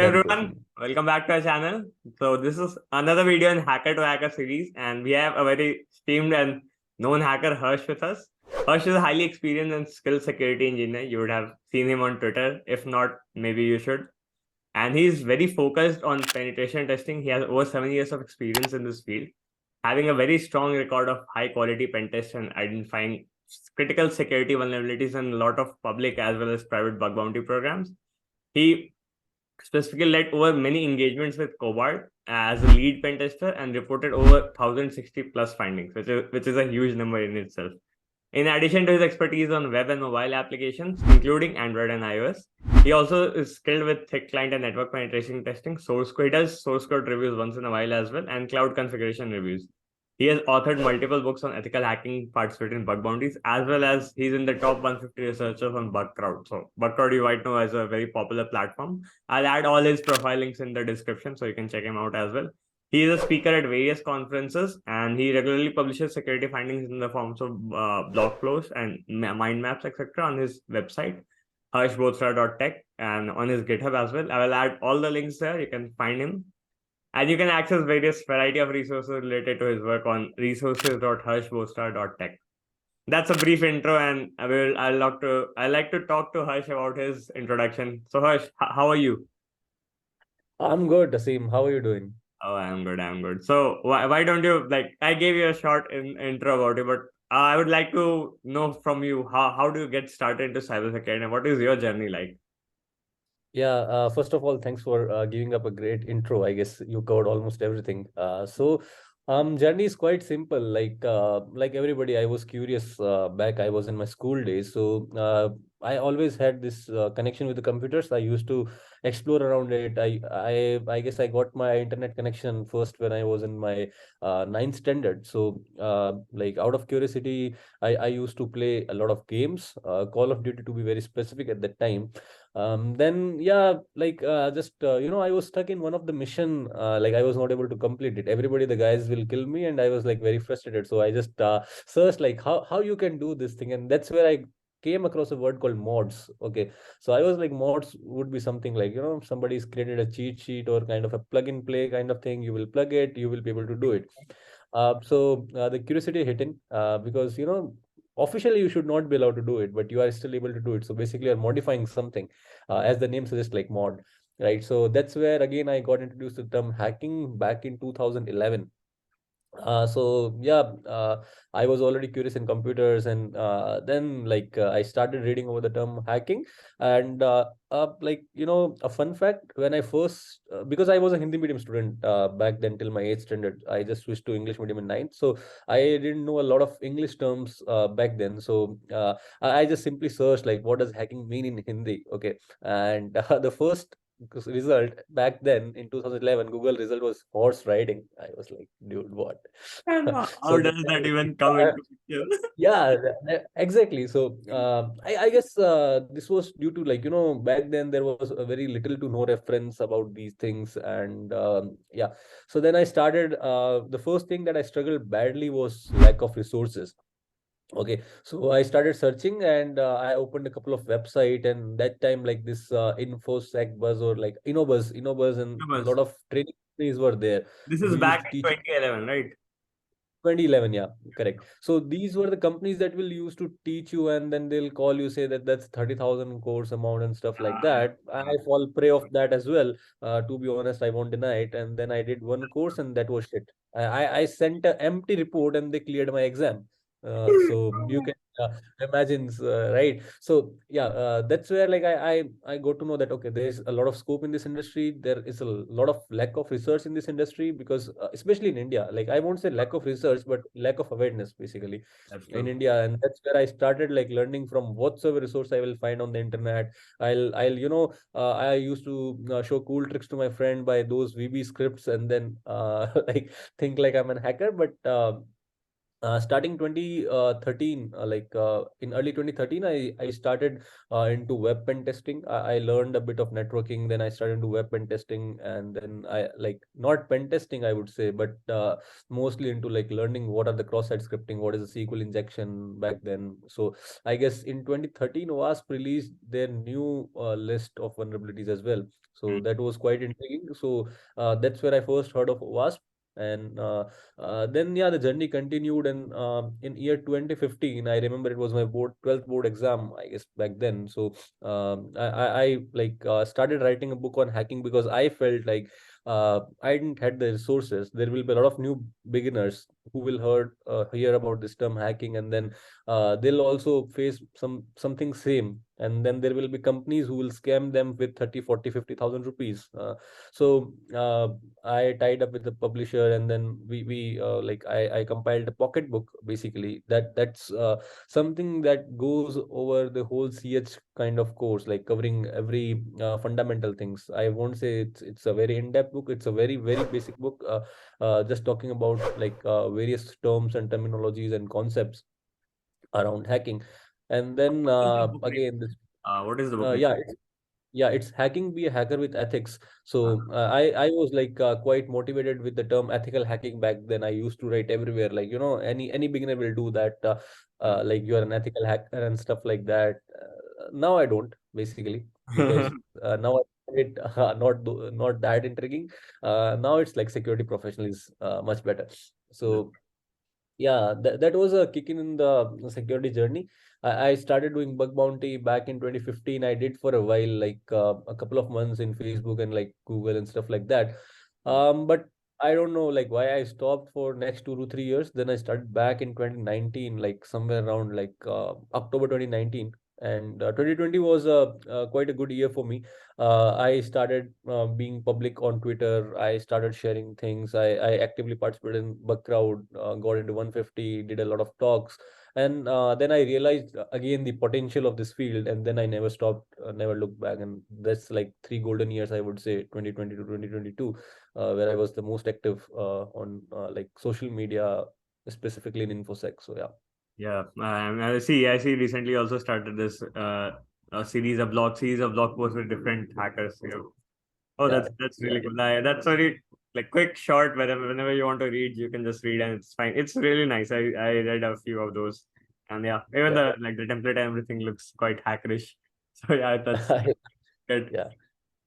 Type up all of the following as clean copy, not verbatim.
everyone, welcome back to our channel. So this is another video in Hacker2Hacker series, and we have a very esteemed and known hacker Harsh with us. Harsh is a highly experienced and skilled security engineer. You would have seen him on Twitter. If not, maybe you should. And he's very focused on penetration testing. He has over 7 years of experience in this field, having a very strong record of high quality pen tests and identifying critical security vulnerabilities in a lot of public as well as private bug bounty programs. He specifically led over many engagements with Cobalt as a lead pen tester and reported over 1060 plus findings, which is a huge number in itself. In addition to his expertise on web and mobile applications, including Android and iOS, he also is skilled with thick client and network penetration testing. He does source code reviews once in a while as well, and cloud configuration reviews. He has authored multiple books on ethical hacking, participated in bug bounties, as well as he's in the top 150 researchers on BugCrowd. So BugCrowd you might know as a very popular platform. I'll add all his profile links in the description so you can check him out as well. He is a speaker at various conferences, and he regularly publishes security findings in the forms of blog posts and mind maps, etc. on his website, harshbothra.tech, and on his GitHub as well. I will add all the links there. You can find him. And you can access various variety of resources related to his work on resources.harshbothra.tech. That's a brief intro, and I like to talk to Harsh about his introduction. So Harsh, how are you? I'm good, Asim. How are you doing? Oh, I'm good. So why don't you, like, I gave you a short intro about it, but I would like to know from you how do you get started into cybersecurity and what is your journey like? Yeah, first of all, thanks for giving up a great intro. I guess you covered almost everything. Journey is quite simple. Like everybody, I was curious back. I was in my school days, so I always had this connection with the computers. I used to explore around it. I guess I got my internet connection first when I was in my ninth standard. So like out of curiosity, I used to play a lot of games, Call of Duty to be very specific at that time. Then yeah, I was stuck in one of the mission, like I was not able to complete it. Everybody, the guys will kill me, and I was like very frustrated. So I just searched like how you can do this thing, and that's where I came across a word called mods. Okay, so I was like, mods would be something like, somebody's created a cheat sheet or kind of a plug and play kind of thing. You will plug it, you will be able to do it. The curiosity hit in, because officially you should not be allowed to do it, but you are still able to do it. So basically you're modifying something, as the name suggests, like mod, right? So that's where again I got introduced to the term hacking back in 2011. I was already curious in computers, and then I started reading over the term hacking. And a fun fact, when I first because I was a Hindi medium student back then till my 8th standard. I just switched to English medium in ninth, so I didn't know a lot of English terms back then. So I just simply searched like, what does hacking mean in Hindi? Okay, and the first result back then in 2011, Google result was horse riding. I was like, dude, what? And So how does that even come into picture? yeah, exactly. So I guess this was due to, like, back then there was a very little to no reference about these things. And yeah, so then I started, the first thing that I struggled badly was lack of resources. Okay, so I started searching, and I opened a couple of website, and that time, like, this InfoSec Buzz, or like InnoBuzz, and a lot of training companies were there This is who used back to in teach. 2011, right? 2011, yeah, correct. So these were the companies that will use to teach you, and then they'll call you, say that that's 30,000 course amount and stuff like that. I fall prey of that as well. To be honest, I won't deny it. And then I did one course, and that was shit. I sent an empty report, and they cleared my exam. So you can imagine, right? So yeah, that's where, like, I got to know that, okay, there is a lot of scope in this industry. There is a lot of lack of research in this industry, because especially in India, like, I won't say lack of research, but lack of awareness basically That's in true. India. And that's where I started, like, learning from whatsoever resource I will find on the internet. I'll I used to show cool tricks to my friend by those VB scripts, and then like think like I'm a hacker. But Starting 2013, in early 2013, I started into web pen testing. I learned a bit of networking, then I started into web pen testing, and then I like not pen testing, I would say, but mostly into like learning what are the cross-site scripting, what is the SQL injection back then. So I guess in 2013, WASP released their new list of vulnerabilities as well. So Mm. that was quite intriguing. So that's where I first heard of WASP. And then yeah, the journey continued, and in year 2015, I remember it was my 12th board exam, I guess back then. So I started writing a book on hacking because I felt like I didn't had the resources. There will be a lot of new beginners who will hear about this term hacking, and then they'll also face something same, and then there will be companies who will scam them with 30, 40, 50,000 rupees. So I tied up with the publisher, and then I compiled a pocket book, basically. That's something that goes over the whole CH kind of course, like covering every fundamental things. I won't say it's a very in-depth book. It's a very very basic book, just talking about various terms and terminologies and concepts around hacking. And then What's the book name? again this What is the book name? yeah, it's Hacking Be a Hacker with Ethics. So I was quite motivated with the term ethical hacking back then. I used to write everywhere, like, any beginner will do that, like you are an ethical hacker and stuff like that. Now I don't, basically, because now I find it not that intriguing. Now it's like security professional is much better. So yeah, that was a kick in the security journey. I started doing bug bounty back in 2015. I did for a while, like a couple of months in Facebook and like Google and stuff like that. But I don't know like why I stopped for next 2 to 3 years. Then I started back in 2019, like somewhere around October 2019. And 2020 was quite a good year for me. I started being public on Twitter. I started sharing things. I actively participated in Bug Crowd, got into 150, did a lot of talks. And then I realized again the potential of this field. And then I never stopped, never looked back. And that's like 3 golden years, I would say, 2020 to 2022, where I was the most active on like social media, specifically in InfoSec. So yeah. Yeah, I see. Recently, also started this a series of blog posts with different hackers. Oh, Yeah. that's Yeah. really cool. That's very like quick, short. Whenever you want to read, you can just read, and it's fine. It's really nice. I read a few of those, and yeah, even Yeah. the template and everything looks quite hackerish. So yeah, that's good. Yeah.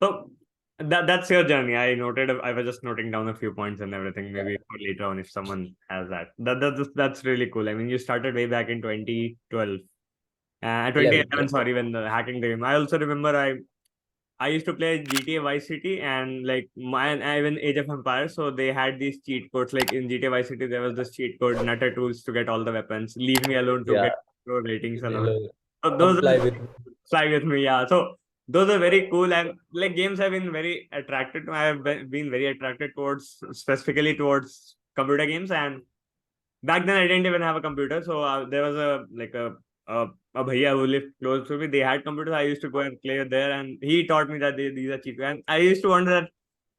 So that's your journey. I was just noting down a few points and everything. Yeah. Maybe for later on if someone has that. That's really cool. I mean, you started way back in 2012, 11. 2011. Sorry, when the hacking the game. I also remember I used to play GTA Vice City and like even Age of Empires. So they had these cheat codes. Like in GTA Vice City, there was this cheat code, Nutter tools to get all the weapons. Leave me alone to Yeah. get pro ratings and all. Hello. So those Comply are with. fly with me, yeah. So those are very cool and like games have been very attracted. I have been very attracted towards specifically towards computer games and back then I didn't even have a computer. So there was a a bhaiya who lived close to me. They had computers. I used to go and play there, and he taught me that these are cheap. And I used to wonder that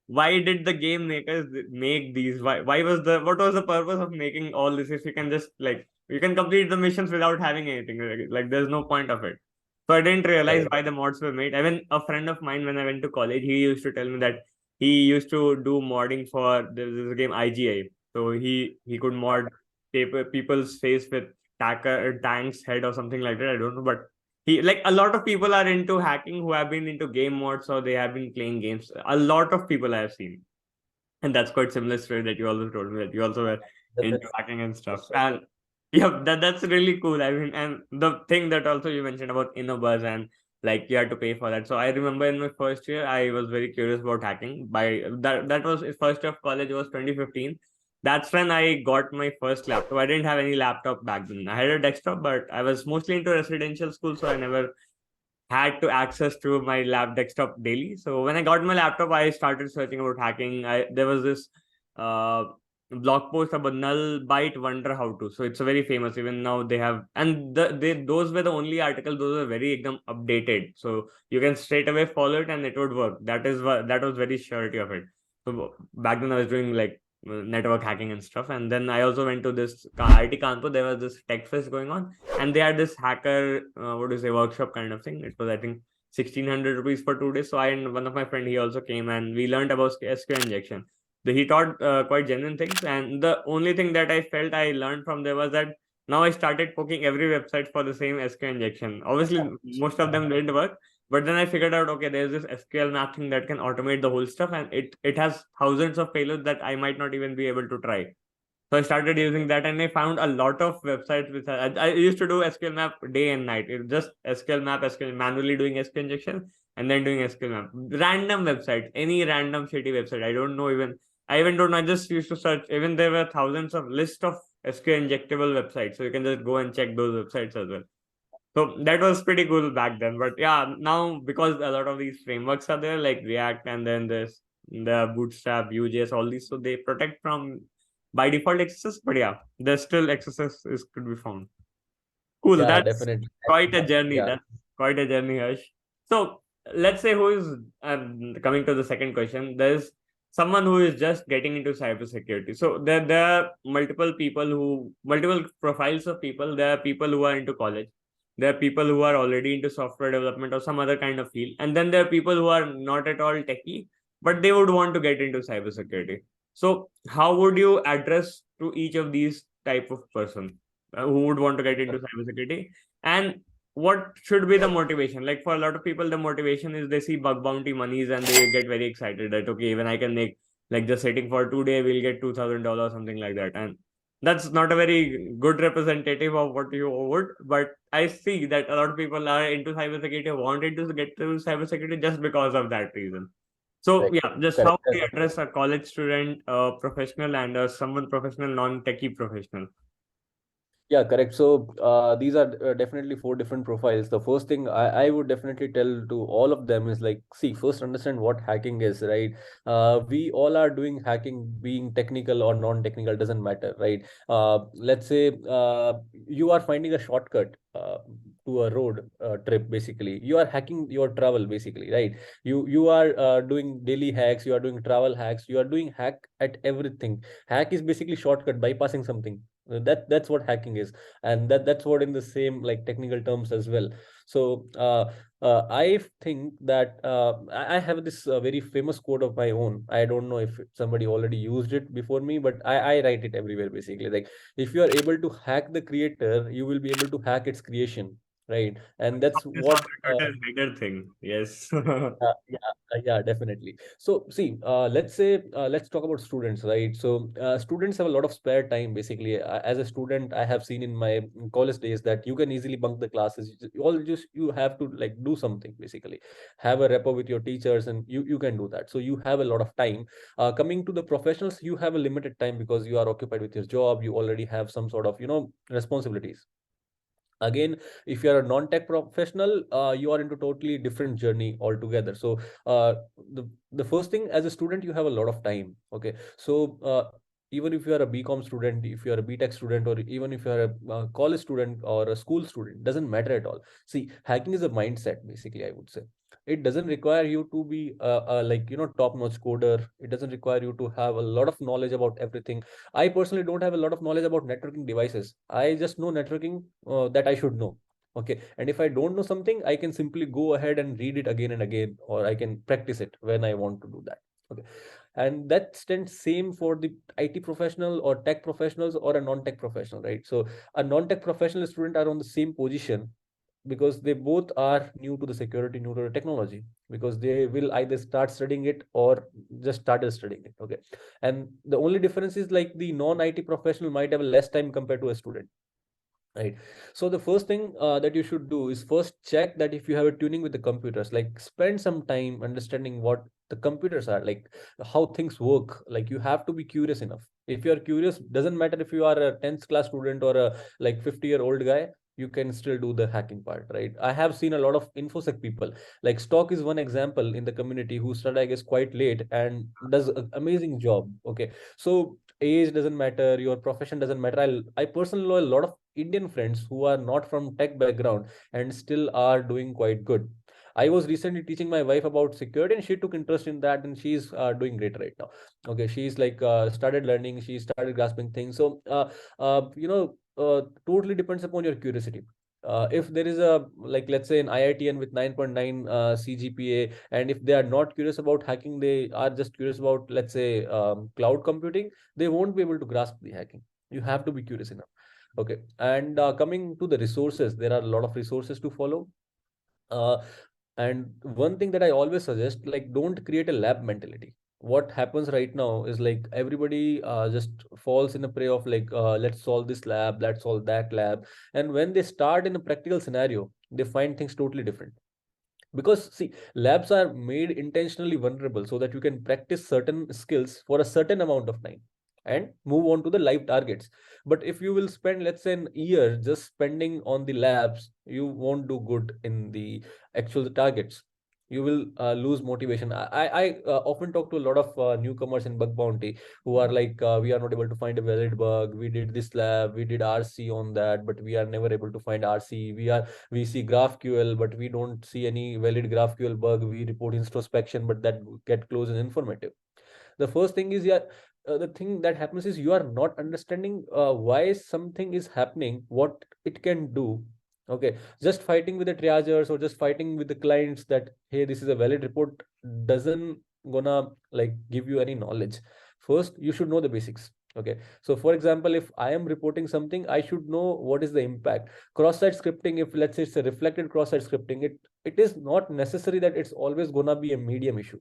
why did the game makers make these? Why was the what was the purpose of making all this if you can just like you can complete the missions without having anything? Like there's no point of it. So I didn't realize Correct. why the mods were made. Even a friend of mine when I went to college, he used to tell me that he used to do modding for there's a game IGI. So he could mod people's face with tank's head or something like that. I don't know, but he like a lot of people are into hacking who have been into game mods or they have been playing games. A lot of people I have seen, and that's quite similar story that you also told me that you also were into That's hacking and stuff. And yeah, that's really cool. I mean, and the thing that also you mentioned about InnoBuzz and like you had to pay for that. So I remember in my first year, I was very curious about hacking. By that was first year of college was 2015. That's when I got my first laptop. I didn't have any laptop back then. I had a desktop, but I was mostly into residential school, so I never had to access to my lab desktop daily. So when I got my laptop, I started searching about hacking. There was this uh, blog post about null byte wonder how to. So it's a very famous. Even now they have, and those were the only article. Those were very updated. So you can straight away follow it and it would work. That was very surety of it. So back then I was doing like network hacking and stuff. And then I also went to this IIT Kanpur. There was this tech fest going on, and they had this hacker, what do you say, workshop kind of thing. It was, I think, 1,600 rupees for 2 days. So I and one of my friend, he also came, and we learned about SQL injection. So he taught quite genuine things, and the only thing that I felt I learned from there was that now I started poking every website for the same SQL injection. Obviously, most of them didn't work, but then I figured out, okay, there's this SQL map thing that can automate the whole stuff, and it has thousands of payloads that I might not even be able to try. So I started using that, and I found a lot of websites which I used to do SQL map day and night. It just SQL map, SQL manually doing SQL injection, and then doing SQL map. Random websites, any random shitty website. I don't know even. I even don't know. I just used to search. Even there were thousands of list of SQL injectable websites, so you can just go and check those websites as well. So that was pretty cool back then. But yeah, now because a lot of these frameworks are there, like React, and then there's the Bootstrap, Vue.js, all these, so they protect from by default excesses. But yeah, there's still excesses is could be found. Cool. Yeah, That's definitely. quite a journey. Yeah. That's quite a journey, Harsh. So let's say who is coming to the second question. There's someone who is just getting into cybersecurity. So there are multiple profiles of people. There are people who are into college. There are people who are already into software development or some other kind of field. And then there are people who are not at all techie, but they would want to get into cybersecurity. So how would you address to each of these type of person who would want to get into cybersecurity? And what should be the motivation? Like for a lot of people, the motivation is they see bug bounty monies and they get very excited that, okay, even I can make, like, just sitting for 2 days, we'll get $2,000, something like that. And that's not a very good representative of what you would. But I see that a lot of people are into cybersecurity, wanted to get to cybersecurity just because of that reason. So Correct. yeah, just how Correct. do you address a college student, a professional, and someone professional, non-techie professional? Yeah, correct. So these are definitely four different profiles. The first thing I would definitely tell to all of them is like, see, first understand what hacking is, right? We all are doing hacking, being technical or non-technical, doesn't matter, right? Let's say you are finding a shortcut to a road trip, basically. You are hacking your travel, basically, right? You are doing daily hacks, you are doing travel hacks, you are doing hack at everything. Hack is basically shortcut, bypassing something. That's what hacking is, and that's what in the same like technical terms as well. So I think that I have this very famous quote of my own. I don't know if somebody already used it before me, but I write it everywhere, basically. Like, if you are able to hack the creator, you will be able to hack its creation, right? And that's This on what the total bigger thing. Yes. yeah, definitely. So, see, let's talk about students, right? So, students have a lot of spare time, basically. As a student, I have seen in my college days that you can easily bunk the classes. You have to like do something, basically. Have a rapport with your teachers, and you can do that. So, you have a lot of time. Coming to the professionals, you have a limited time because you are occupied with your job. You already have some sort of responsibilities. Again, if you are a non-tech professional, you are into totally different journey altogether. So the first thing, as a student, you have a lot of time. Okay, so even if you are a BCom student, if you are a BTech student, or even if you are a college student or a school student, doesn't matter at all. See, hacking is a mindset, basically, I would say. It doesn't require you to be like top-notch coder. It doesn't require you to have a lot of knowledge about everything. I personally don't have a lot of knowledge about networking devices. I just know networking that I should know. Okay. And if I don't know something, I can simply go ahead and read it again and again, or I can practice it when I want to do that. Okay. And that stands same for the IT professional or tech professionals or a non-tech professional, right? So a non-tech professional student are on the same position because they both are new to the security, new to the technology, because they will either start studying it or just started studying it. Okay. And the only difference is like the non-IT professional might have less time compared to a student. Right. So the first thing that you should do is first check that if you have a tuning with the computers, like spend some time understanding what the computers are, like how things work. Like you have to be curious enough. If you are curious, doesn't matter if you are a 10th class student or a like 50-year-old guy, you can still do the hacking part, right? I have seen a lot of infosec people. Like Stock is one example in the community who started, I guess, quite late and does an amazing job. Okay. So age doesn't matter, your profession doesn't matter. I personally know a lot of Indian friends who are not from tech background and still are doing quite good. I was recently teaching my wife about security, and she took interest in that, and she's doing great right now. Okay, she's like started learning, she started grasping things. So totally depends upon your curiosity. If there is a, like, let's say an IITN with 9.9 CGPA, and if they are not curious about hacking, they are just curious about, let's say, cloud computing, they won't be able to grasp the hacking. You have to be curious enough. Okay, and coming to the resources, there are a lot of resources to follow. uh, and one thing that I always suggest, like, don't create a lab mentality. What happens right now is, like, everybody just falls in a prey of, like, let's solve this lab, let's solve that lab. And when they start in a practical scenario, they find things totally different. Because see, labs are made intentionally vulnerable so that you can practice certain skills for a certain amount of time and move on to the live targets. But if you will spend, let's say, an year just spending on the labs, you won't do good in the actual targets. You will lose motivation. I often talk to a lot of newcomers in bug bounty who are like, we are not able to find a valid bug, we did this lab, we did RC on that, but we are never able to find RC. We see GraphQL, but we don't see any valid GraphQL bug. We report introspection, but that get close and informative. The first thing is, yeah, the thing that happens is you are not understanding why something is happening, what it can do. Okay, just fighting with the triagers or just fighting with the clients that, hey, this is a valid report, doesn't gonna, like, give you any knowledge. First, you should know the basics. Okay, so for example, if I am reporting something, I should know what is the impact. Cross-site scripting, if let's say it's a reflected cross-site scripting, it is not necessary that it's always gonna be a medium issue.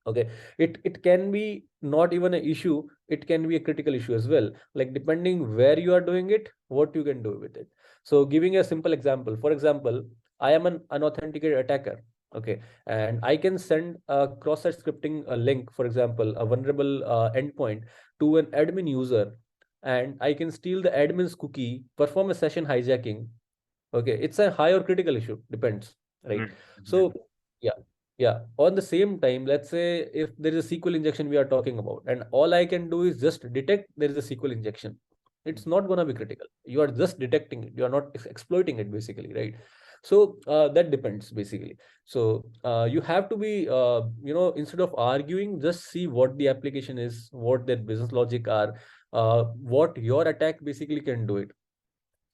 Okay, it can be not even an issue, it can be a critical issue as well, like, depending where you are doing it, what you can do with it. So giving a simple example, for example, I am an unauthenticated attacker. Okay, and I can send a cross-site scripting a link, for example, a vulnerable endpoint to an admin user, and I can steal the admin's cookie, perform a session hijacking. Okay, it's a high or critical issue, depends, right? Mm. So yeah, yeah, on the same time, let's say if there is a SQL injection we are talking about, and all I can do is just detect there is a SQL injection, it's not going to be critical. You are just detecting it, you are not exploiting it, basically, right? So that depends, basically. So you have to be instead of arguing, just see what the application is, what their business logic are, what your attack basically can do it.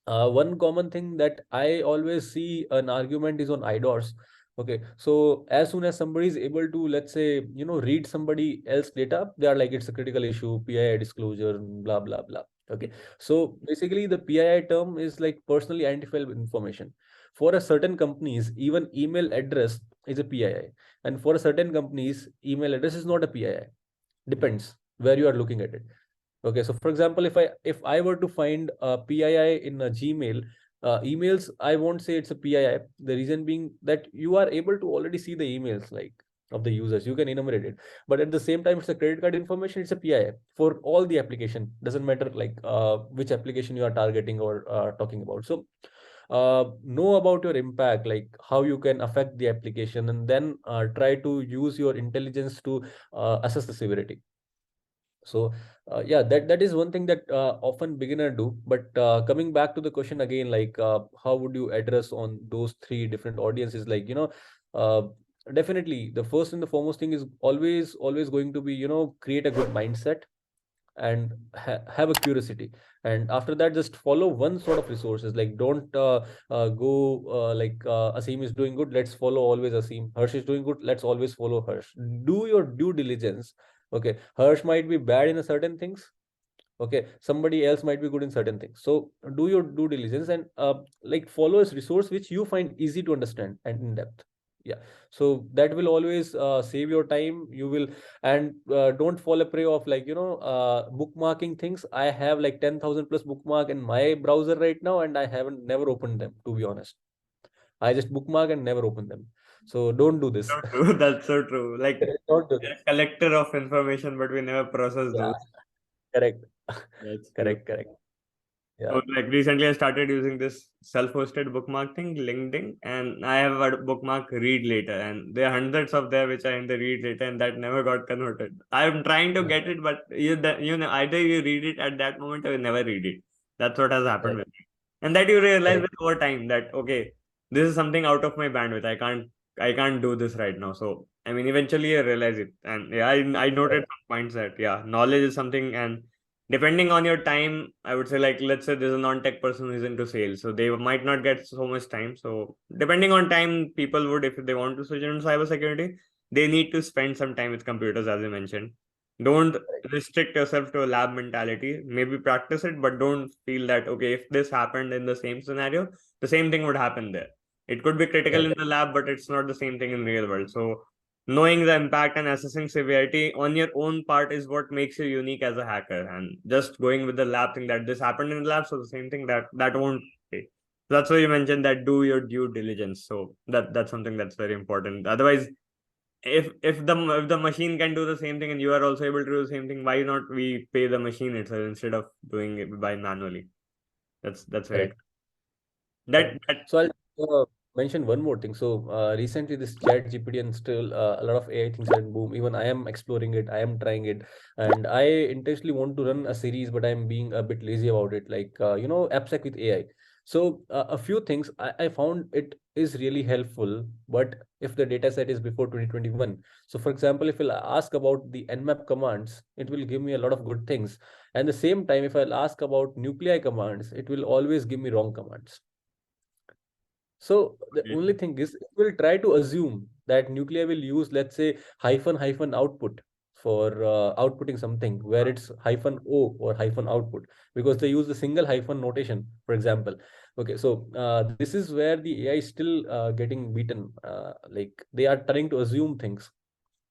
One common thing that I always see an argument is on IDORs. Okay, so as soon as somebody is able to, let's say, read somebody else data, they are like, it's a critical issue, PII disclosure, blah blah blah. Okay, so basically the PII term is like personally identifiable information. For a certain companies, even email address is a PII, and for a certain companies, email address is not a PII. Depends where you are looking at it. Okay, so for example, if I were to find a PII in a Gmail, emails, I won't say it's a PII. The reason being that you are able to already see the emails, like, of the users. You can enumerate it, but at the same time, it's a credit card information. It's a PII for all the application. Doesn't matter, like, which application you are targeting or talking about. So know about your impact, like how you can affect the application, and then try to use your intelligence to assess the severity. So yeah, that is one thing that often beginner do. But coming back to the question again, like, how would you address on those three different audiences? Like, uh, definitely the first and the foremost thing is always going to be, create a good mindset and have a curiosity. And after that, just follow one sort of resources. Like, don't go like, Asim is doing good, let's follow always Asim. Harsh is doing good, let's always follow Harsh. Do your due diligence. Okay, Harsh might be bad in a certain things. Okay, somebody else might be good in certain things. So do your due diligence, and like, follow a resource which you find easy to understand and in depth. Yeah, so that will always save your time. You will, and don't fall a prey of, like, bookmarking things. I have like 10,000 plus bookmark in my browser right now, and I haven't never opened them, to be honest. I just bookmark and never open them. So don't do this. So true. That's so true. Like, Don't do we're this. a collector of information, but we never process Yeah, those. correct. That's true. Correct. So, Yeah. like, recently I started using this self-hosted bookmark thing, LinkedIn, and I have a bookmark read later, and there are hundreds of there which are in the read later, and that never got converted. I'm trying to get it, but either you read it at that moment or you never read it. That's what has happened Correct. with me. And that you realize Correct. with over time that, okay, this is something out of my bandwidth. I can't I can't do this right now. So I mean, eventually I realize it, and yeah, I noted some points that yeah, knowledge is something, and depending on your time, I would say, like, let's say there's a non-tech person who's into sales, so they might not get so much time. So depending on time, people would, if they want to switch into cybersecurity, they need to spend some time with computers, as you mentioned. Don't restrict yourself to a lab mentality. Maybe practice it, but don't feel that okay, if this happened in the same scenario, the same thing would happen there. It could be critical Right. in the lab, but it's not the same thing in real world. So knowing the impact and assessing severity on your own part is what makes you unique as a hacker. And just going with the lab thing that this happened in the lab, so the same thing that won't pay. That's why you mentioned that do your due diligence. So that's something that's very important. Otherwise, if the machine can do the same thing and you are also able to do the same thing, why not we pay the machine itself instead of doing it by manually? That's very Correct. that Correct. that So I'll mention one more thing. So recently, this Chat GPT and still a lot of AI things are in boom. Even I am exploring it. I am trying it, and I intentionally want to run a series, but I'm being a bit lazy about it. Like AppSec with AI. So a few things I found it is really helpful. But if the data set is before 2021, so for example, if I'll ask about the Nmap commands, it will give me a lot of good things. And the same time, if I'll ask about nuclei commands, it will always give me wrong commands. So the only thing is, it will try to assume that nuclei will use, let's say, hyphen hyphen output for outputting something where it's hyphen O or hyphen output, because they use the single hyphen notation, for example. Okay, so this is where the AI is still getting beaten. Like they are trying to assume things.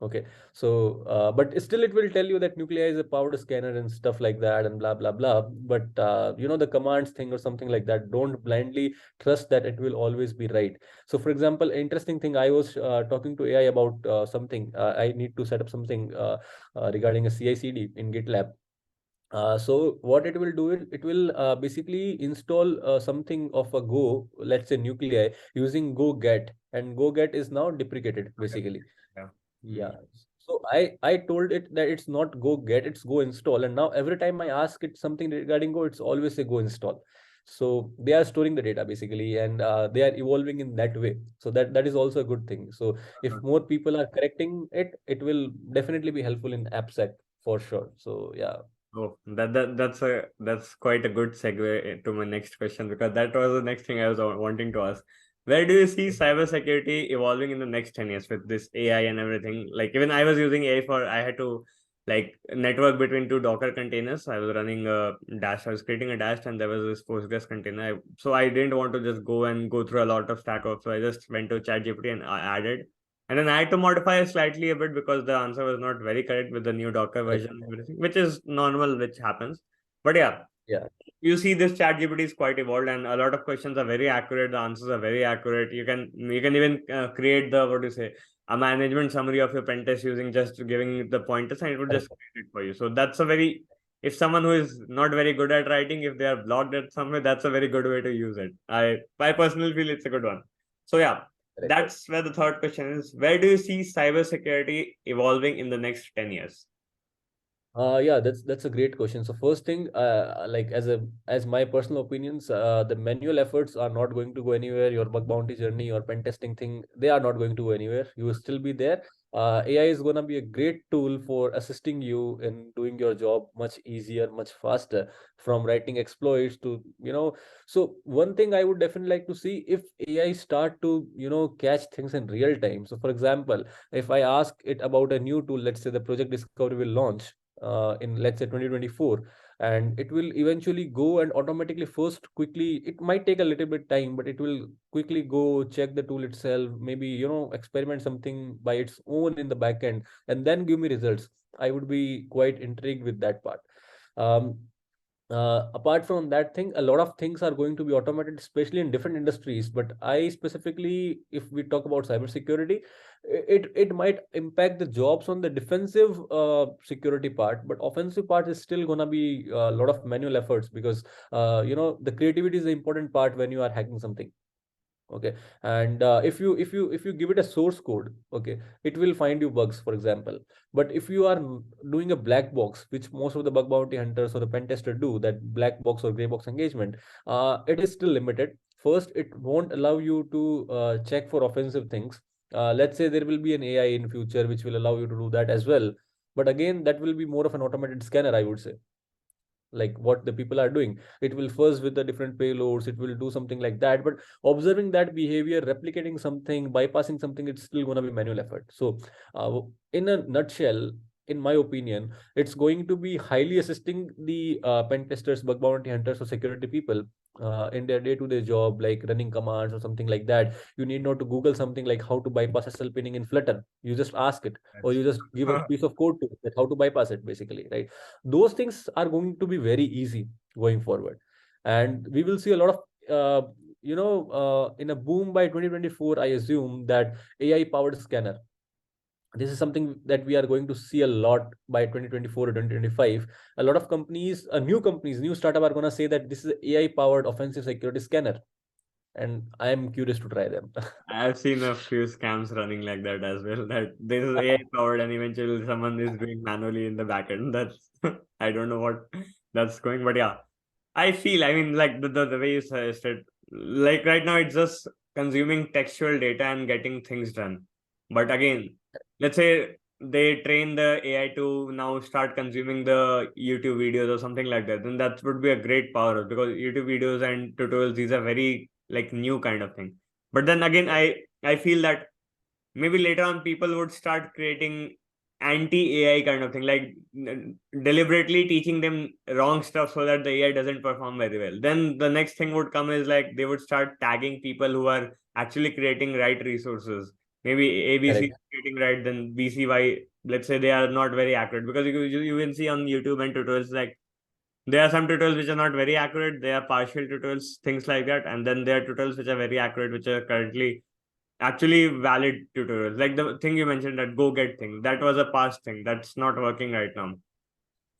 Okay, so but still it will tell you that nuclei is a powered scanner and stuff like that and blah blah blah. But the commands thing or something like that, don't blindly trust that it will always be right. So for example, interesting thing, I was talking to AI about something. I need to set up something regarding a CI/CD in GitLab. So what it will do, it will basically install something of a Go, let's say nuclei, using Go get, and Go get is now deprecated basically. yeah. Yeah. Hmm. So I told it that it's not go get, it's go install. And now every time I ask it something regarding Go, it's always a go install. So they are storing the data basically, and they are evolving in that way. So that is also a good thing. So if more people are correcting it, it will definitely be helpful in AppSec for sure. So yeah. Oh, that's quite a good segue to my next question, because that was the next thing I was wanting to ask. Where do you see cybersecurity evolving in the next 10 years with this AI and everything? Like, even I was using AI for, I had to like network between two Docker containers. I was running a dash, I was creating a dash, and there was this Postgres container. So I didn't want to just go through a lot of Stack Overflow. So I just went to ChatGPT and I added, and then I had to modify it slightly a bit because the answer was not very correct with the new Docker Right. version and everything, which is normal, which happens. But yeah, Yeah. you see this chat GPT is quite evolved, and a lot of questions are very accurate. The answers are very accurate. You can even create the, what do you say, a management summary of your pen test using just giving the pointers, and it will just Correct. create it for you. So that's a very, if someone who is not very good at writing, if they are blocked at somewhere, that's a very good way to use it. I personally feel it's a good one. So yeah, Correct. that's where the third question is. Where do you see cybersecurity evolving in the next 10 years? Yeah, that's a great question. So first thing, like as my personal opinions, the manual efforts are not going to go anywhere. Your bug bounty journey, your pen testing thing, they are not going to go anywhere. You will still be there. AI is gonna be a great tool for assisting you in doing your job much easier, much faster, from writing exploits to. So one thing I would definitely like to see, if AI start to catch things in real time. So for example, if I ask it about a new tool, let's say the Project Discovery will launch in, let's say, 2024, and it will eventually go and automatically, first quickly, it might take a little bit time, but it will quickly go check the tool itself, maybe experiment something by its own in the back end, and then give me results. I would be quite intrigued with that part. um, Apart from that thing, a lot of things are going to be automated, especially in different industries. But I specifically, if we talk about cybersecurity, it might impact the jobs on the defensive security part, but offensive part is still gonna be a lot of manual efforts, because the creativity is the important part when you are hacking something. Okay. And if you give it a source code, okay, it will find you bugs, for example. But if you are doing a black box, which most of the bug bounty hunters or the pen tester do, that black box or gray box engagement, it is still limited. First, it won't allow you to check for offensive things. Let's say there will be an AI in future which will allow you to do that as well. But again, that will be more of an automated scanner, I would say, like what the people are doing. It will first with the different payloads, it will do something like that, but observing that behavior, replicating something, bypassing something, it's still going to be manual effort. So in a nutshell, in my opinion, it's going to be highly assisting the pen testers, bug bounty hunters, or security people in their day-to-day job, like running commands or something like that. You need not to Google something like how to bypass SL pinning in Flutter. You just ask it, or That's you just give a piece of code to it, that how to bypass it, basically, right? Those things are going to be very easy going forward, and we will see a lot of in a boom by 2024. I assume that AI powered scanner, this is something that we are going to see a lot by 2024 or 2025. A lot of companies, new startup are going to say that this is AI powered offensive security scanner, and I am curious to try them. I've seen a few scams running like that as well. That this is AI powered, and eventually someone is doing manually in the backend. That's I don't know what that's going, but yeah, I feel. I mean, like the way you suggested, like right now it's just consuming textual data and getting things done. But again, let's say they train the AI to now start consuming the YouTube videos or something like that, then that would be a great power because YouTube videos and tutorials, these are very like new kind of thing. But then again, I feel that maybe later on people would start creating anti-AI kind of thing, like deliberately teaching them wrong stuff so that the AI doesn't perform very well. Then the next thing would come is like they would start tagging people who are actually creating right resources. Maybe ABC Correct. is creating right, then BCY, let's say they are not very accurate, because you can see on YouTube and tutorials, like there are some tutorials which are not very accurate, there are partial tutorials, things like that, and then there are tutorials which are very accurate, which are currently actually valid tutorials. Like the thing you mentioned, that go get thing, that was a past thing, that's not working right now.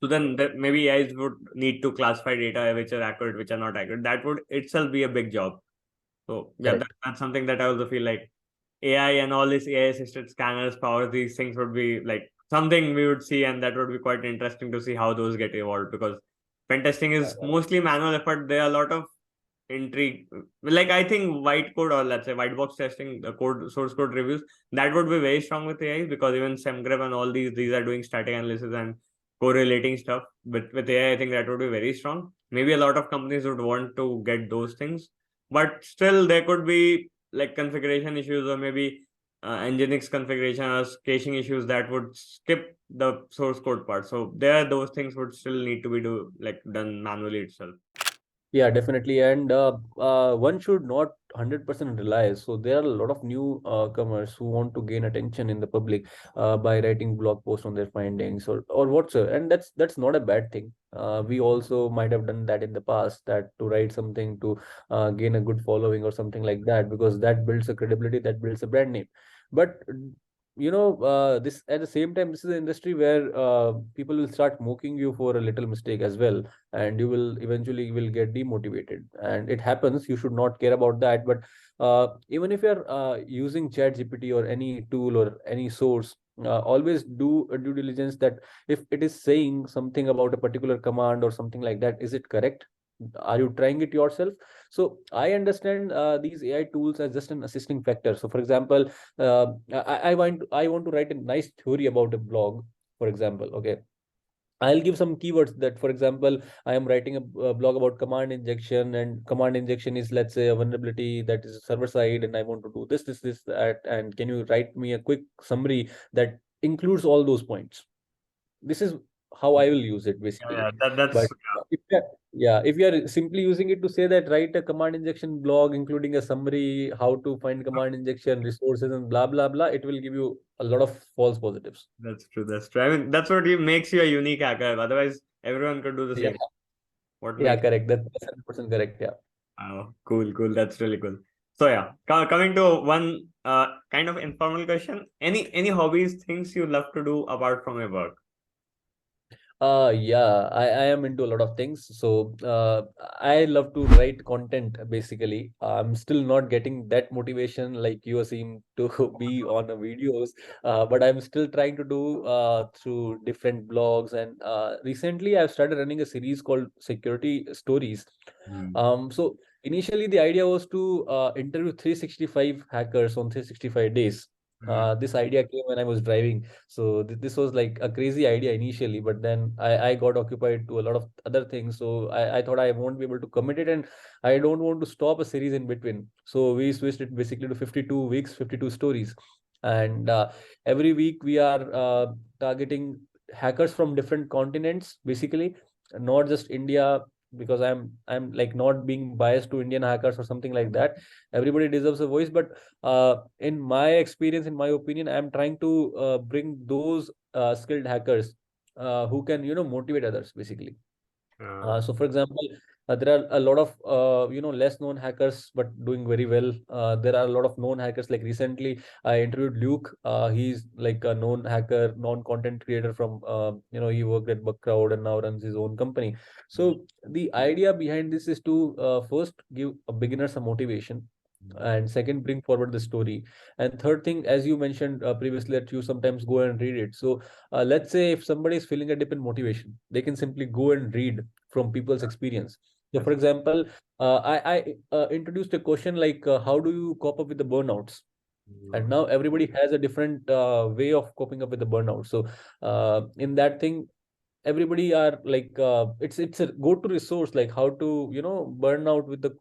So then that maybe AIs would need to classify data which are accurate, which are not accurate. That would itself be a big job. So yeah, Correct. that's something that I also feel like AI and all these AI assisted scanners, power, these things would be like something we would see, and that would be quite interesting to see how those get evolved, because pen testing is mostly manual effort. There are a lot of intrigue. Like I think white code, or let's say white box testing, the code source code reviews, that would be very strong with AI, because even SemGrep and all these are doing static analysis and correlating stuff. But with AI, I think that would be very strong. Maybe a lot of companies would want to get those things, but still there could be like configuration issues, or maybe Nginx configuration or caching issues that would skip the source code part. So there, those things would still need to be done manually itself. Yeah, definitely. And one should not 100% rely. So there are a lot of new comers who want to gain attention in the public by writing blog posts on their findings or whatsoever. And that's not a bad thing. We also might have done that in the past, that to write something to gain a good following or something like that, because that builds a credibility, that builds a brand name. But this at the same time, this is an industry where people will start mocking you for a little mistake as well, and you will eventually will get demotivated, and it happens. You should not care about that. But even if you're using chat gpt or any tool or any source, always do a due diligence, that if it is saying something about a particular command or something like that, is it correct? Are you trying it yourself? So I understand these AI tools as just an assisting factor. So for example, I want to write a nice theory about a blog, for example. Okay, I'll give some keywords that, for example, I am writing a blog about command injection, and command injection is, let's say, a vulnerability that is server side, and I want to do this, that, and can you write me a quick summary that includes all those points? This is how I will use it, Yeah, basically. yeah, that's But if you are- yeah, if you are simply using it to say that write a command injection blog, including a summary, how to find command injection resources and blah blah blah, it will give you a lot of false positives. that's true. That's true. I mean, that's what makes you a unique hacker. Otherwise, everyone could do the Yeah, same. What yeah, makes correct. That's 100% correct. Yeah. Oh, cool, cool. That's really cool. So yeah, coming to one kind of informal question. Any hobbies, things you love to do apart from your work? Yeah, I am into a lot of things. So I love to write content basically. I'm still not getting that motivation like you seem to be on the videos, but I'm still trying to do through different blogs. And recently I've started running a series called Security Stories. Hmm. So initially the idea was to interview 365 hackers on 365 days. This idea came when I was driving. So this was like a crazy idea initially, but then I got occupied to a lot of other things. So I thought I won't be able to commit it, and I don't want to stop a series in between. So we switched it basically to 52 weeks, 52 stories. And every week we are targeting hackers from different continents, basically, not just India, because I'm like not being biased to Indian hackers or something like that. Everybody deserves a voice, but in my experience, in my opinion, I'm trying to bring those skilled hackers who can, motivate others, basically. Uh, So, for example, there are a lot of less known hackers but doing very well. There are a lot of known hackers. Like recently, I interviewed Luke. He's like a known hacker, non-content creator from he worked at Bugcrowd and now runs his own company. So the idea behind this is to first give a beginner some motivation, and second, bring forward the story, and third thing, as you mentioned previously, that you sometimes go and read it. So let's say if somebody is feeling a dip in motivation, they can simply go and read from people's experience. So, for example, I introduced a question like, how do you cope up with the burnouts? And now everybody has a different way of coping up with the burnout. So, in that thing, everybody are like, it's a go-to resource, like how to burn out with the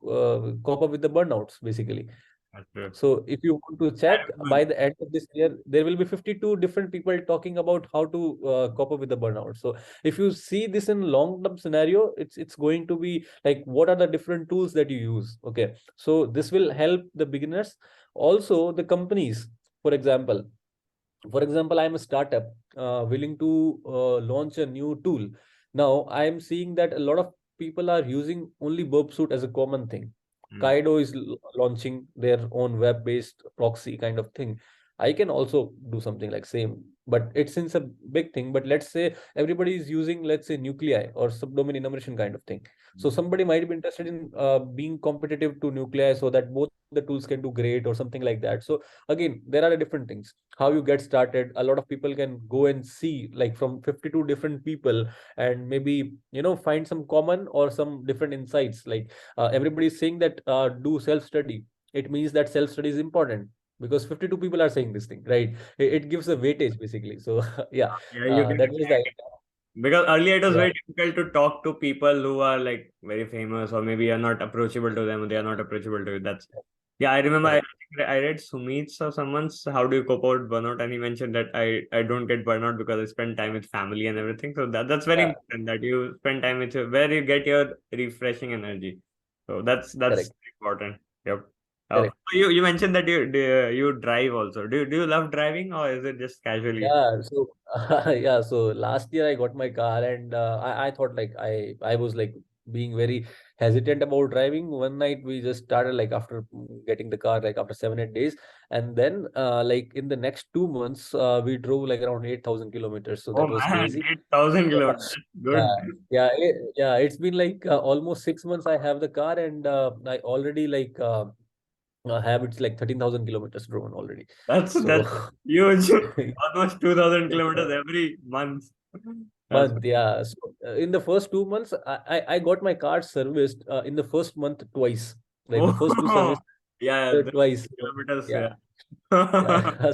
cope up with the burnouts, basically. that's true. So if you want to That check, is good. by the end of this year, there will be 52 different people talking about how to cope up with the burnout. So if you see this in long-term scenario, it's going to be like, what are the different tools that you use? Okay, so this will help the beginners, also the companies. For example, I'm a startup willing to launch a new tool. Now I am seeing that a lot of people are using only burp suit as a common thing. Mm. Kaido is launching their own web-based proxy kind of thing. I can also do something like same, but it's since a big thing. But let's say everybody is using, let's say, nuclei or subdomain enumeration kind of thing. So somebody might be interested in being competitive to nuclei, so that both the tools can do great or something like that. So again, there are different things. How you get started, a lot of people can go and see like from 52 different people, and maybe find some common or some different insights. Like everybody is saying that do self study. It means that self study is important, because 52 people are saying this thing, right? It gives a weightage, basically. So yeah, Yeah, you get that it. was the idea. Because earlier it was Yeah, very difficult to talk to people who are like very famous, or maybe you're not approachable to them, or they are not approachable to you. That's yeah. I remember I correct, think I read Sumit's or someone's "How do you cope out with burnout," and he mentioned that I don't get burnout because I spend time with family and everything. So that's very yeah, important, that you spend time with where you get your refreshing energy. So that's correct, important. Yep. correct. You mentioned that you drive also. Do you love driving, or is it just casually? Yeah, so yeah, so last year I got my car, and I thought like I was like being very hesitant about driving. One night we just started like after getting the car, like after 7 8 days, and then like in the next 2 months we drove like around 8,000 kilometers. So Oh that was man, crazy. 8,000 kilometers. That's Yeah, good. yeah, it's been like almost 6 months I have the car, and I already like have it's like 13,000 kilometers driven already. So That's huge. Almost 2,000 kilometers every month. That's month, yeah. So in the first 2 months, I got my car serviced in the first month twice. Like the first two oh service yeah, the twice. So, kilometers. yeah, Yeah.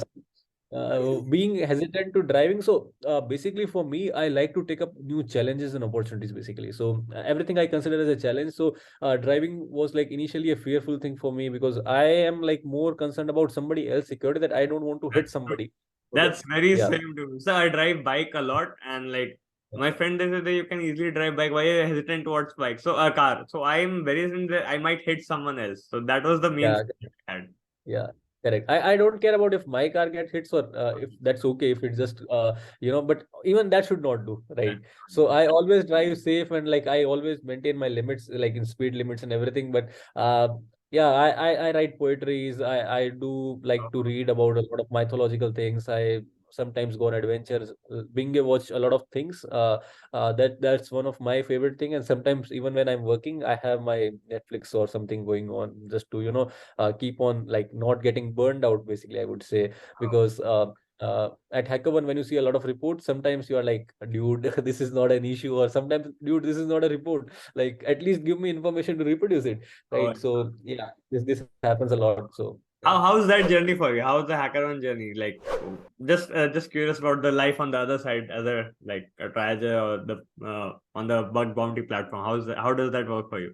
yeah. Being hesitant to driving. So basically, for me, I like to take up new challenges and opportunities. Basically, so everything I consider as a challenge. So driving was like initially a fearful thing for me, because I am like more concerned about somebody else security, that I don't want to hit That's true. somebody. Okay. That's very Yeah. same to me. So I drive bike a lot, and like my friend they say that you can easily drive bike. Why are you hesitant towards bike? So a car. So I am very hesitant that I might hit someone else. So that was the main Yeah. fear I had. Yeah, correct. I don't care about if my car gets hits, or if that's okay, if it's just but even that should not do, right? So I always drive safe, and like I always maintain my limits, like in speed limits and everything. But yeah, I write poetries. I do like to read about a lot of mythological things. I sometimes go on adventures. Binge watch a lot of things. That's one of my favorite thing. And sometimes even when I'm working, I have my Netflix or something going on, just to keep on like not getting burned out, basically, I would say. Because at HackerOne, when you see a lot of reports, sometimes you are like, dude, this is not an issue, or sometimes, dude, this is not a report, like at least give me information to reproduce it, Oh, right? So yeah, this happens a lot. So How's that journey for you? How's the HackerOne journey? Like, just curious about the life on the other side, as a like a triager or the on the bug bounty platform. How does that work for you?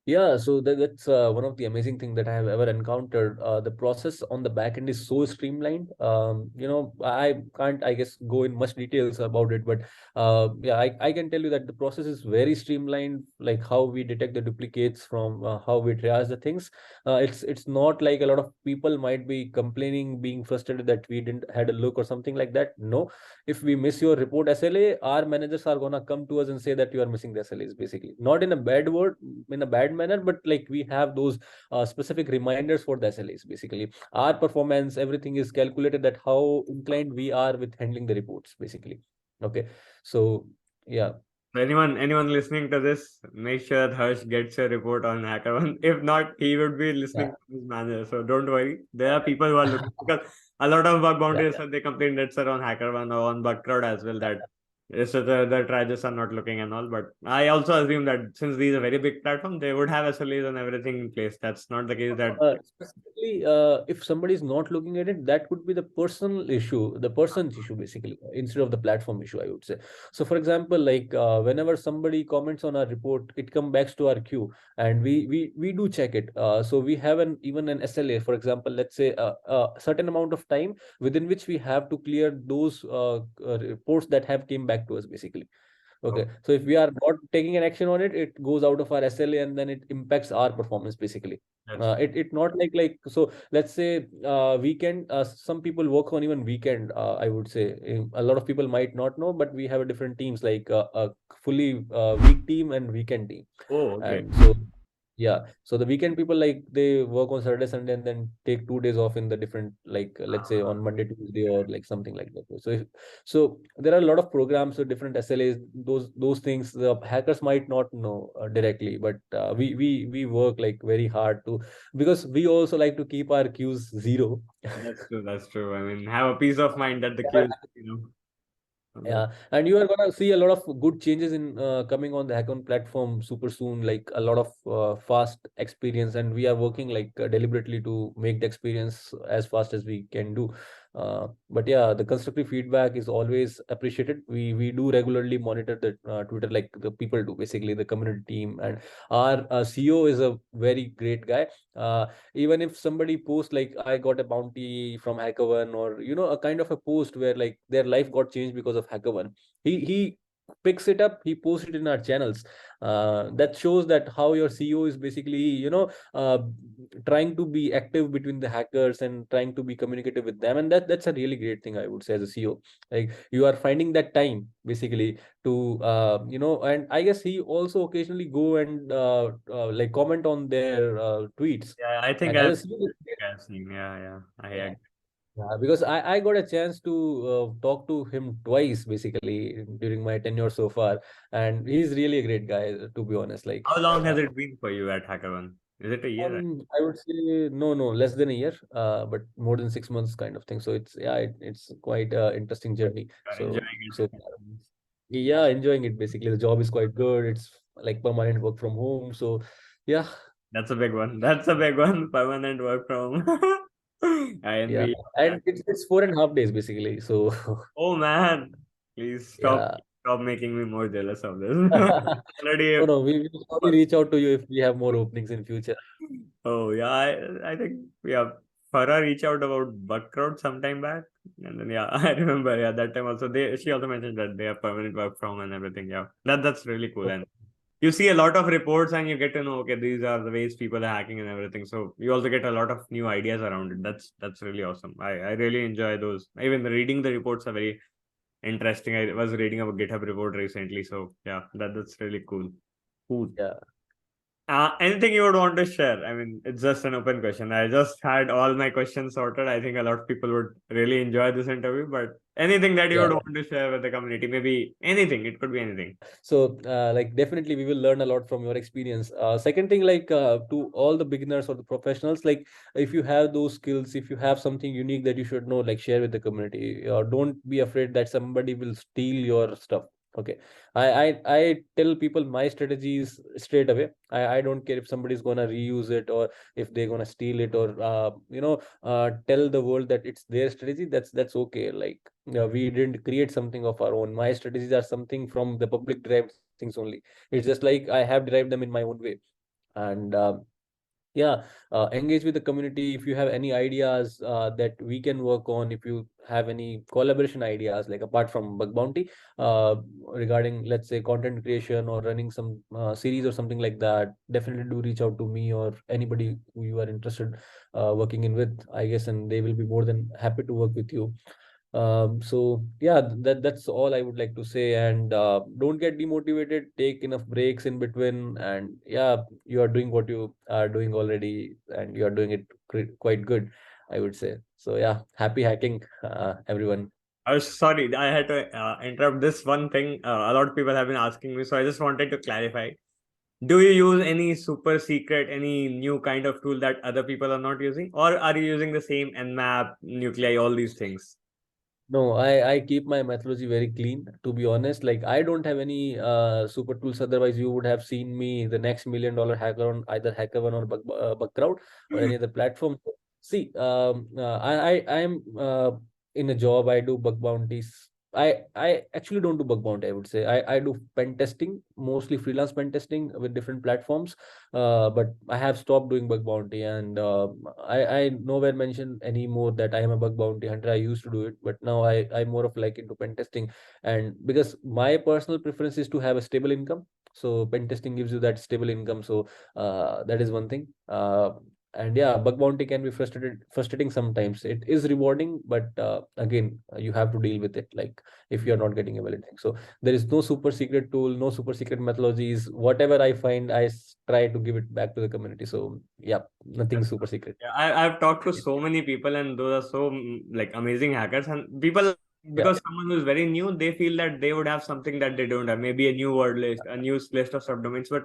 Yeah, so that's one of the amazing thing that I have ever encountered. The process on the back end is so streamlined. I can't, I guess, go in much details about it, but yeah, I can tell you that the process is very streamlined. Like how we detect the duplicates from how we triage the things. It's not like a lot of people might be complaining, being frustrated that we didn't had a look or something like that. No, if we miss your report SLA, our managers are gonna come to us and say that you are missing the SLAs, basically. Not in a bad word, in a bad manner, but like we have those specific reminders for the SLAs, basically. Our performance, everything is calculated that how inclined we are with handling the reports, basically. Okay. So yeah. So anyone listening to this, make sure Harsh gets a report on HackerOne. If not, he would be listening Yeah. to his manager. So don't worry. There are people who are looking, because a lot of bug Yeah. bounties, they complain that sir on HackerOne or on Bugcrowd as well, that the triagers are not looking and all. But I also assume that since these are very big platform, they would have SLAs and everything in place. That's not the case. That Specifically, if somebody is not looking at it, that could be the personal issue, the person's issue, basically, instead of the platform issue, I would say. So, for example, like whenever somebody comments on our report, it comes back to our queue, and we do check it. So we have even an SLA, for example, let's say a certain amount of time within which we have to clear those reports that have came back to us, basically. oh, Okay, so if we are not taking an action on it, it goes out of our SLA and then it impacts our performance, basically. that's It not like so. Let's say weekend. Some people work on even weekend. I would say a lot of people might not know, but we have a different teams, like a fully week team and weekend team. okay. And so yeah, so the weekend people, like they work on Saturday, Sunday, and then take 2 days off in the different, like let's say on Monday, Tuesday, or like something like that. So there are a lot of programs with different SLAs. Those things the hackers might not know directly, but we work like very hard to, because we also like to keep our queues zero. That's true. That's true. I mean, have a peace of mind that the queue, that, Yeah, and you are gonna see a lot of good changes in coming on the HackerOne platform super soon. Like a lot of fast experience, and we are working like deliberately to make the experience as fast as we can do. But yeah, the constructive feedback is always appreciated. We do regularly monitor the Twitter, like the people do, basically the community team, and our CEO is a very great guy. Even if somebody posts like I got a bounty from HackerOne, or a kind of a post where like their life got changed because of HackerOne, he picks it up, he posts it in our channels. That shows that how your CEO is basically trying to be active between the hackers and trying to be communicative with them, and that's a really great thing, I would say, as a CEO. Like you are finding that time, basically, to and I guess he also occasionally go and like comment on their tweets. yeah, I think And I've, as a CEO, I've seen. Yeah, yeah. I yeah, agree. yeah, because I got a chance to talk to him twice, basically, during my tenure so far, and he's really a great guy, to be honest. Like, How long has uh, it been for you at HackerOne? Is it a year? I would say no, less than a year, but more than 6 months, kind of thing. So it's, yeah, it's quite a interesting journey. Enjoying So it? yeah, enjoying it. Basically, the job is quite good. It's like permanent work from home. So yeah, That's a big one. That's a big one. Permanent work from. I yeah, envy. and it's 4.5 days, basically. So Oh man, please yeah. stop making me more jealous of this. No, Already. no, we will probably reach out to you if we have more openings in future. Oh yeah, I think yeah. Farah reached out about Buckroad sometime back, and then yeah, I remember, yeah, that time also she also mentioned that they have permanent work from and everything. Yeah, that's really cool. And Okay. you see a lot of reports and you get to know, okay, these are the ways people are hacking and everything. So you also get a lot of new ideas around it. That's really awesome. I really enjoy those. Even reading the reports are very interesting. I was reading about GitHub report recently, so yeah, that's really cool. Cool. Yeah. Anything you would want to share? I mean, it's just an open question. I just had all my questions sorted. I think a lot of people would really enjoy this interview, but anything that you Yeah. would want to share with the community, maybe anything, it could be anything. So, like, definitely we will learn a lot from your experience. Second thing, like, to all the beginners or the professionals, like, if you have those skills, if you have something unique that you should know, like, share with the community. Don't be afraid that somebody will steal your stuff. Okay. I tell people my strategies straight away. I don't care if somebody's gonna reuse it or if they're gonna steal it or tell the world that it's their strategy. That's okay. Like we didn't create something of our own. My strategies are something from the public derived things only. It's just like I have derived them in my own way. And yeah, engage with the community. If you have any ideas that we can work on, if you have any collaboration ideas, like apart from bug bounty, regarding, let's say, content creation or running some series or something like that, definitely do reach out to me or anybody who you are interested working in with, I guess, and they will be more than happy to work with you. So yeah, that's all I would like to say. And don't get demotivated, take enough breaks in between. And yeah, you are doing what you are doing already, and you are doing it quite good, I would say. So yeah, happy hacking, everyone. I was sorry, I had to interrupt this one thing. A lot of people have been asking me, so I just wanted to clarify. Do you use any super secret, any new kind of tool that other people are not using, or are you using the same Nmap, nuclei, all these things? No, I keep my methodology very clean, to be honest. Like I don't have any super tools. Otherwise, you would have seen me the next $1 million hacker on either HackerOne or Bugcrowd or any other platform. See, I am in a job. I do bug bounties. I actually don't do bug bounty, I would say. I do pen testing, mostly freelance pen testing with different platforms. But I have stopped doing bug bounty, and I nowhere mention anymore that I am a bug bounty hunter. I used to do it, but now I'm more of like into pen testing, and because my personal preference is to have a stable income, so pen testing gives you that stable income. So that is one thing. And yeah, bug bounty can be frustrating sometimes. It is rewarding, but again, you have to deal with it. Like if you're not getting a valid thing, so there is no super secret tool, no super secret methodologies. Whatever I find, try to give it back to the community. So yeah, nothing That's super secret. Yeah, I've talked to so many people, and those are so like amazing hackers. And people, Yeah, because someone who's very new, they feel that they would have something that they don't have, maybe a new word list, a new list of subdomains. But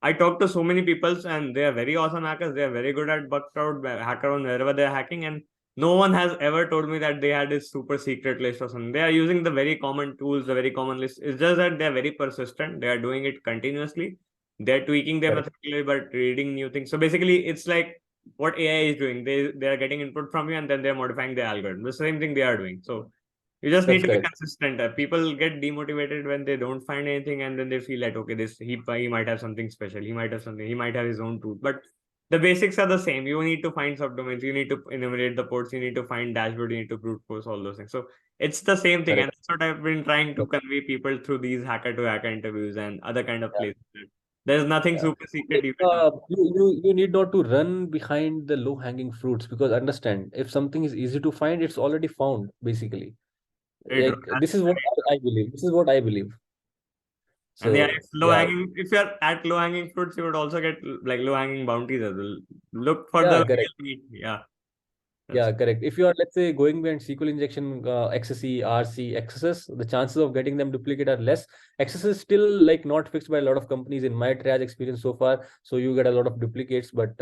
I talked to so many people, and they are very awesome hackers. They are very good at Bugcrowd, HackerOne, wherever they are hacking, and no one has ever told me that they had this super secret list or something. They are using the very common tools, the very common list. It's just that they are very persistent. They are doing it continuously. They're tweaking their correct. methodology, but reading new things. So basically, it's like what AI is doing. They are getting input from you, and then they're modifying the algorithm. The same thing they are doing. So you just need That's to be correct. consistent. People get demotivated when they don't find anything, and then they feel like, okay, this he might have something special. He might have something. He might have his own tool. But the basics are the same. You need to find subdomains. You need to enumerate the ports. You need to find dashboard. You need to brute force all those things. So it's the same thing, and Correct. that's what I've been trying to Correct. convey people through these hacker-to-hacker interviews and other kind of Yeah, places. There's nothing yeah. super secret Like, you can do. you need not to run behind the low hanging fruits, because understand, if something is easy to find, it's already found, basically. Very true. Like this is what I believe. This is what I believe. And yeah, So yeah, if you're at low hanging fruits, you would also get like low hanging bounties as well. Look for the yeah, real correct. meat. Yeah, that's Yeah, correct. If you are, let's say, going behind SQL injection, XSE, RC, XSS, the chances of getting them duplicate are less. XSS is still like not fixed by a lot of companies in my triage experience so far. So you get a lot of duplicates. But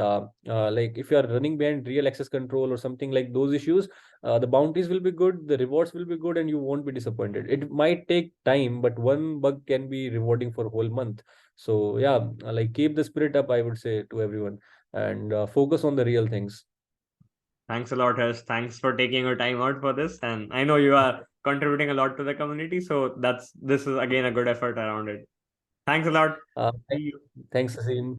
like if you are running behind real access control or something like those issues, the bounties will be good, the rewards will be good, and you won't be disappointed. It might take time, but one bug can be rewarding for a whole month. So yeah, like keep the spirit up, I would say to everyone, and focus on the real things. Thanks a lot, Harsh. Thanks for taking your time out for this. And I know you are contributing a lot to the community, so this is again a good effort around it. Thanks a lot. Uh, See you. Thanks, Asim.